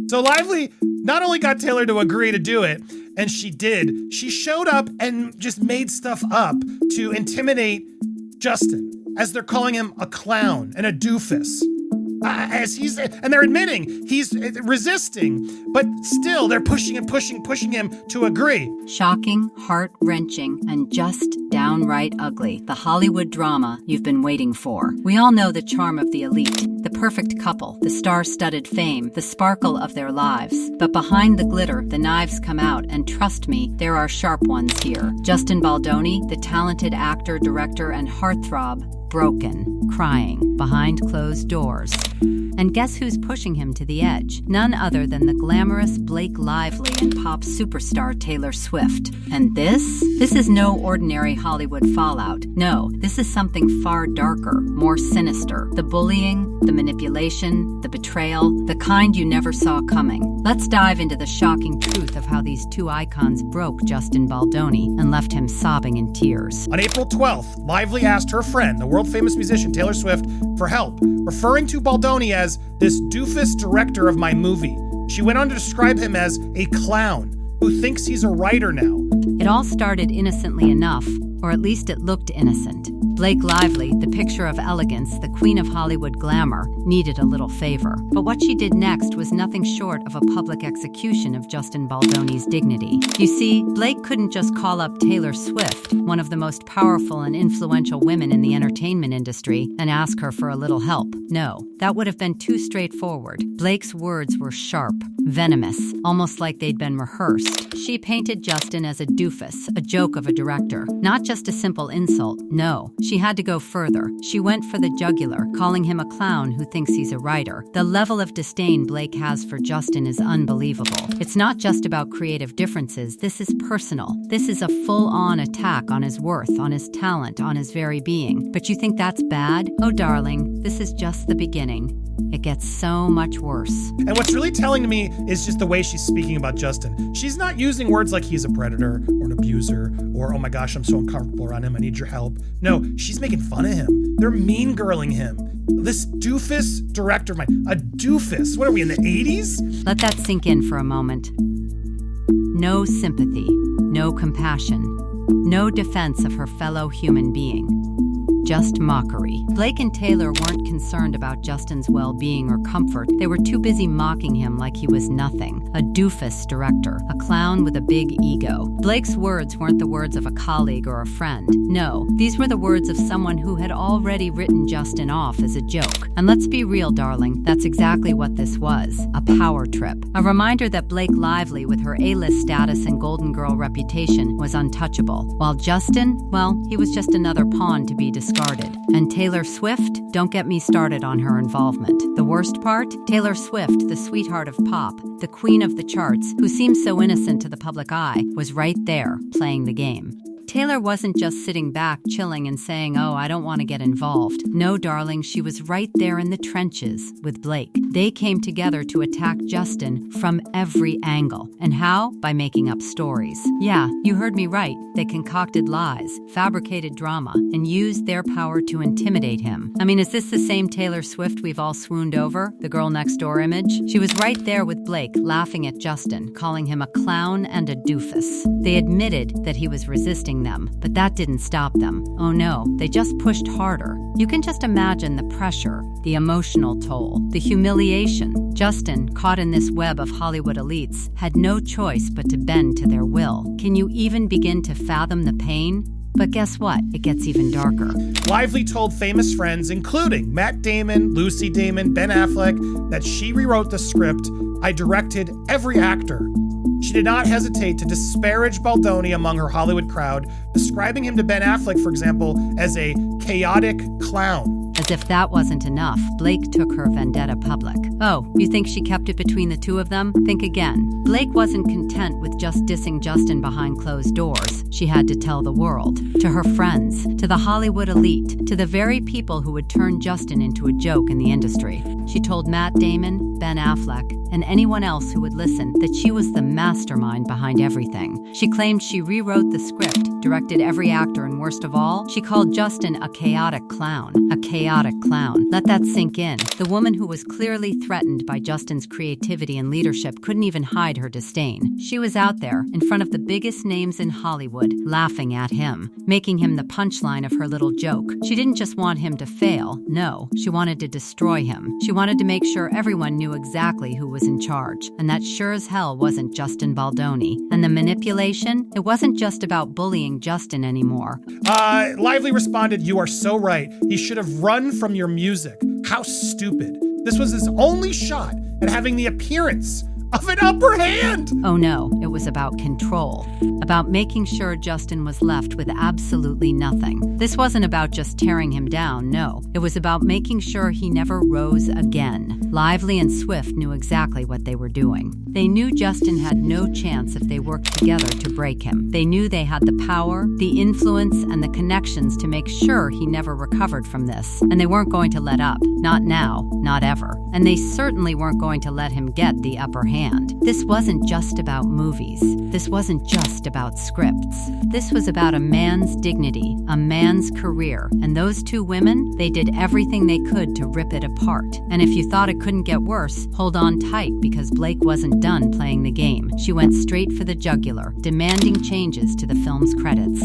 So Lively not only got Taylor to agree to do it, and she did, she showed up and just made stuff up to intimidate Justin, as they're calling him a clown and a doofus. And they're admitting he's resisting, but still they're pushing him to agree. Shocking, heart-wrenching, and just downright ugly. The Hollywood drama you've been waiting for. We all know the charm of the elite, the perfect couple, the star-studded fame, the sparkle of their lives. But behind the glitter, the knives come out, and trust me, there are sharp ones here. Justin Baldoni, the talented actor, director, and heartthrob, broken, crying, behind closed doors. And guess who's pushing him to the edge? None other than the glamorous Blake Lively and pop superstar Taylor Swift. And this is no ordinary Hollywood fallout. No, this is something far darker, more sinister. The bullying, the manipulation, the betrayal, the kind you never saw coming. Let's dive into the shocking truth of how these two icons broke Justin Baldoni and left him sobbing in tears. On April 12th, Lively asked her friend, the world-famous musician Taylor Swift, for help, referring to Baldoni as this doofus director of my movie. She went on to describe him as a clown who thinks he's a writer now. It all started innocently enough, or at least it looked innocent. Blake Lively, the picture of elegance, the queen of Hollywood glamour, needed a little favor. But what she did next was nothing short of a public execution of Justin Baldoni's dignity. You see, Blake couldn't just call up Taylor Swift, one of the most powerful and influential women in the entertainment industry, and ask her for a little help. No, that would have been too straightforward. Blake's words were sharp, venomous, almost like they'd been rehearsed. She painted Justin as a doofus, a joke of a director. Not just a simple insult, no. She had to go further. She went for the jugular, calling him a clown who thinks he's a writer. The level of disdain Blake has for Justin is unbelievable. It's not just about creative differences. This is personal. This is a full-on attack on his worth, on his talent, on his very being. But you think that's bad? Oh, darling, this is just the beginning. It gets so much worse. And what's really telling to me is just the way she's speaking about Justin. She's not using words like he's a predator or an abuser or, oh my gosh, I'm so uncomfortable around him, I need your help. No, she's making fun of him. They're mean girling him. This doofus director of mine, a doofus. What are we, in the 80s? Let that sink in for a moment. No sympathy, no compassion, no defense of her fellow human being. Just mockery. Blake and Taylor weren't concerned about Justin's well-being or comfort. They were too busy mocking him like he was nothing. A doofus director, a clown with a big ego. Blake's words weren't the words of a colleague or a friend. No, these were the words of someone who had already written Justin off as a joke. And let's be real, darling, that's exactly what this was. A power trip. A reminder that Blake Lively, with her A-list status and Golden Girl reputation, was untouchable. While Justin, well, he was just another pawn to be discarded. And Taylor Swift, don't get me started on her involvement. The worst part? Taylor Swift, the sweetheart of pop, the queen of the charts, who seems so innocent to the public eye, was right there, playing the game. Taylor wasn't just sitting back, chilling and saying, oh, I don't want to get involved. No, darling, she was right there in the trenches with Blake. They came together to attack Justin from every angle. And how? By making up stories. Yeah, you heard me right. They concocted lies, fabricated drama, and used their power to intimidate him. I mean, is this the same Taylor Swift we've all swooned over? The girl next door image? She was right there with Blake, laughing at Justin, calling him a clown and a doofus. They admitted that he was resisting them, but that didn't stop them. Oh no, they just pushed harder. You can just imagine the pressure, the emotional toll, the humiliation. Justin, caught in this web of Hollywood elites, had no choice but to bend to their will. Can you even begin to fathom the pain? But guess what? It gets even darker. Lively told famous friends, including Matt Damon, Lucy Damon, Ben Affleck, that she rewrote the script. I directed every actor. She did not hesitate to disparage Baldoni among her Hollywood crowd, describing him to Ben Affleck, for example, as a chaotic clown. As if that wasn't enough, Blake took her vendetta public. Oh, you think she kept it between the two of them? Think again. Blake wasn't content with just dissing Justin behind closed doors. She had to tell the world, to her friends, to the Hollywood elite, to the very people who would turn Justin into a joke in the industry. She told Matt Damon, Ben Affleck, and anyone else who would listen that she was the mastermind behind everything. She claimed she rewrote the script, directed every actor, and worst of all, she called Justin a chaotic clown. A chaotic clown. Let that sink in. The woman who was clearly threatened by Justin's creativity and leadership couldn't even hide her disdain. She was out there, in front of the biggest names in Hollywood, laughing at him, making him the punchline of her little joke. She didn't just want him to fail. No, she wanted to destroy him. She wanted to make sure everyone knew exactly who was in charge. And that sure as hell wasn't Justin Baldoni. And the manipulation? It wasn't just about bullying Justin anymore. Lively responded, "You are so right. He should have run from your music. How stupid. This was his only shot at having the appearance of an upper hand." Oh no, it was about control. About making sure Justin was left with absolutely nothing. This wasn't about just tearing him down, no. It was about making sure he never rose again. Lively and Swift knew exactly what they were doing. They knew Justin had no chance if they worked together to break him. They knew they had the power, the influence, and the connections to make sure he never recovered from this. And they weren't going to let up. Not now, not ever. And they certainly weren't going to let him get the upper hand. This wasn't just about movies. This wasn't just about scripts. This was about a man's dignity, a man's career. And those two women, they did everything they could to rip it apart. And if you thought it couldn't get worse, hold on tight, because Blake wasn't done playing the game. She went straight for the jugular, demanding changes to the film's credits.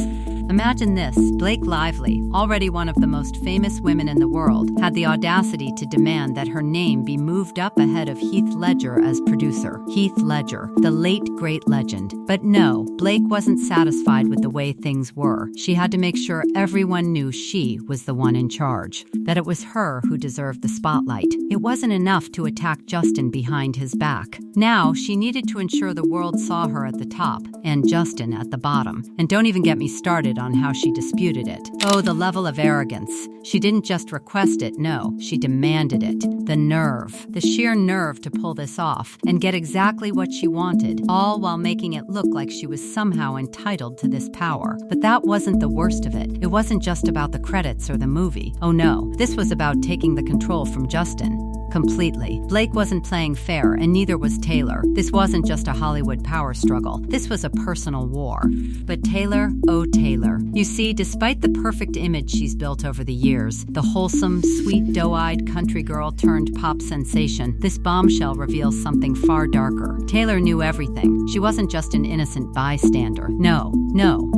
Imagine this, Blake Lively, already one of the most famous women in the world, had the audacity to demand that her name be moved up ahead of Heath Ledger as producer. Heath Ledger, the late great legend. But no, Blake wasn't satisfied with the way things were. She had to make sure everyone knew she was the one in charge, that it was her who deserved the spotlight. It wasn't enough to attack Justin behind his back. Now, she needed to ensure the world saw her at the top and Justin at the bottom. And don't even get me started on how she disputed it. Oh, the level of arrogance. She didn't just request it, no, she demanded it. The nerve, the sheer nerve to pull this off and get exactly what she wanted, all while making it look like she was somehow entitled to this power. But that wasn't the worst of it. It wasn't just about the credits or the movie. Oh no, this was about taking the control from Justin. Completely. Blake wasn't playing fair, and neither was Taylor. This wasn't just a Hollywood power struggle. This was a personal war. But Taylor, oh Taylor. You see, despite the perfect image she's built over the years, the wholesome, sweet, doe-eyed country girl turned pop sensation, this bombshell reveals something far darker. Taylor knew everything. She wasn't just an innocent bystander. No.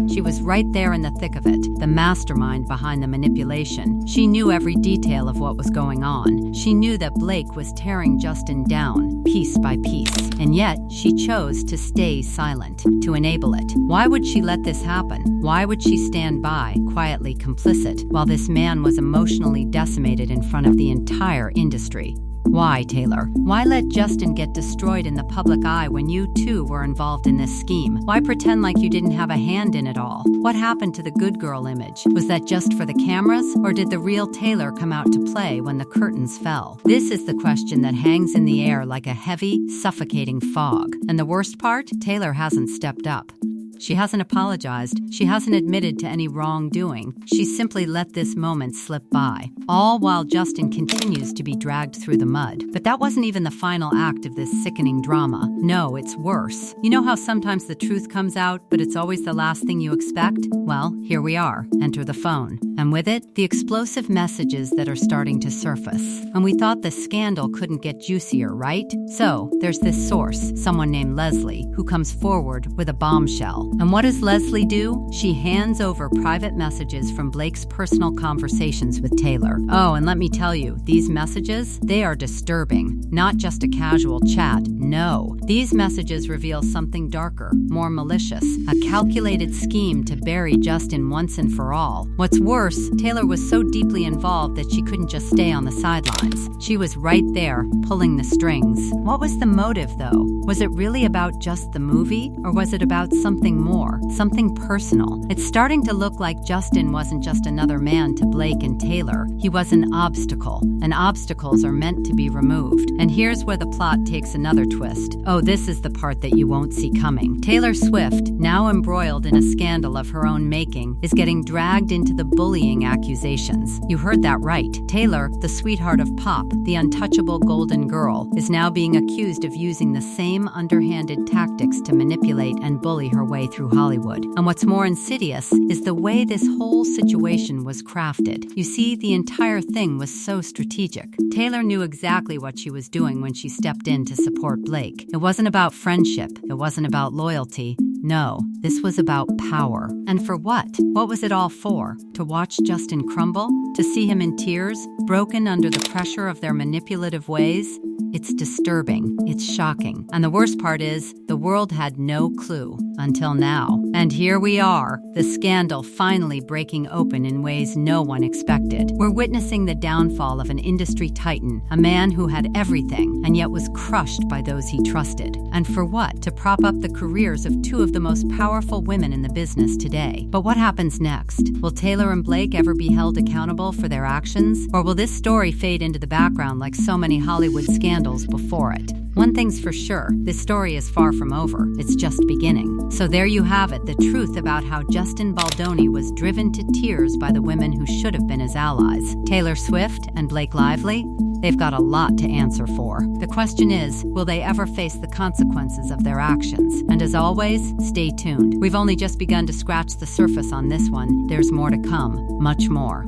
She was right there in the thick of it, the mastermind behind the manipulation. She knew every detail of what was going on. She knew that Blake was tearing Justin down, piece by piece. And yet, she chose to stay silent, to enable it. Why would she let this happen? Why would she stand by, quietly complicit, while this man was emotionally decimated in front of the entire industry? Why, Taylor? Why let Justin get destroyed in the public eye when you too were involved in this scheme? Why pretend like you didn't have a hand in it all? What happened to the good girl image? Was that just for the cameras, or did the real Taylor come out to play when the curtains fell? This is the question that hangs in the air like a heavy, suffocating fog. And the worst part? Taylor hasn't stepped up. She hasn't apologized. She hasn't admitted to any wrongdoing. She simply let this moment slip by, all while Justin continues to be dragged through the mud. But that wasn't even the final act of this sickening drama. No, it's worse. You know how sometimes the truth comes out, but it's always the last thing you expect? Well, here we are. Enter the phone. And with it, the explosive messages that are starting to surface. And we thought the scandal couldn't get juicier, right? So, there's this source, someone named Leslie, who comes forward with a bombshell. And what does Leslie do? She hands over private messages from Blake's personal conversations with Taylor. Oh, and let me tell you, these messages, they are disturbing. Not just a casual chat, no. These messages reveal something darker, more malicious, a calculated scheme to bury Justin once and for all. What's worse, Taylor was so deeply involved that she couldn't just stay on the sidelines. She was right there, pulling the strings. What was the motive, though? Was it really about just the movie, or was it about something something more, something personal. It's starting to look like Justin wasn't just another man to Blake and Taylor. He was an obstacle, and obstacles are meant to be removed. And here's where the plot takes another twist. Oh, this is the part that you won't see coming. Taylor Swift, now embroiled in a scandal of her own making, is getting dragged into the bullying accusations. You heard that right. Taylor, the sweetheart of pop, the untouchable golden girl, is now being accused of using the same underhanded tactics to manipulate and bully her way through Hollywood. And what's more insidious is the way this whole situation was crafted. You see, the entire thing was so strategic. Taylor knew exactly what she was doing when she stepped in to support Blake. It wasn't about friendship. It wasn't about loyalty. No, this was about power. And for what? What was it all for? To watch Justin crumble? To see him in tears, broken under the pressure of their manipulative ways? It's disturbing. It's shocking. And the worst part is, the world had no clue until now. And here we are, the scandal finally breaking open in ways no one expected. We're witnessing the downfall of an industry titan, a man who had everything and yet was crushed by those he trusted. And for what? To prop up the careers of two of the most powerful women in the business today. But what happens next? Will Taylor and Blake ever be held accountable for their actions? Or will this story fade into the background like so many Hollywood scandals before it? One thing's for sure, this story is far from over. It's just beginning. So there you have it, the truth about how Justin Baldoni was driven to tears by the women who should have been his allies. Taylor Swift and Blake Lively? They've got a lot to answer for. The question is, will they ever face the consequences of their actions? And as always, stay tuned. We've only just begun to scratch the surface on this one. There's more to come, much more.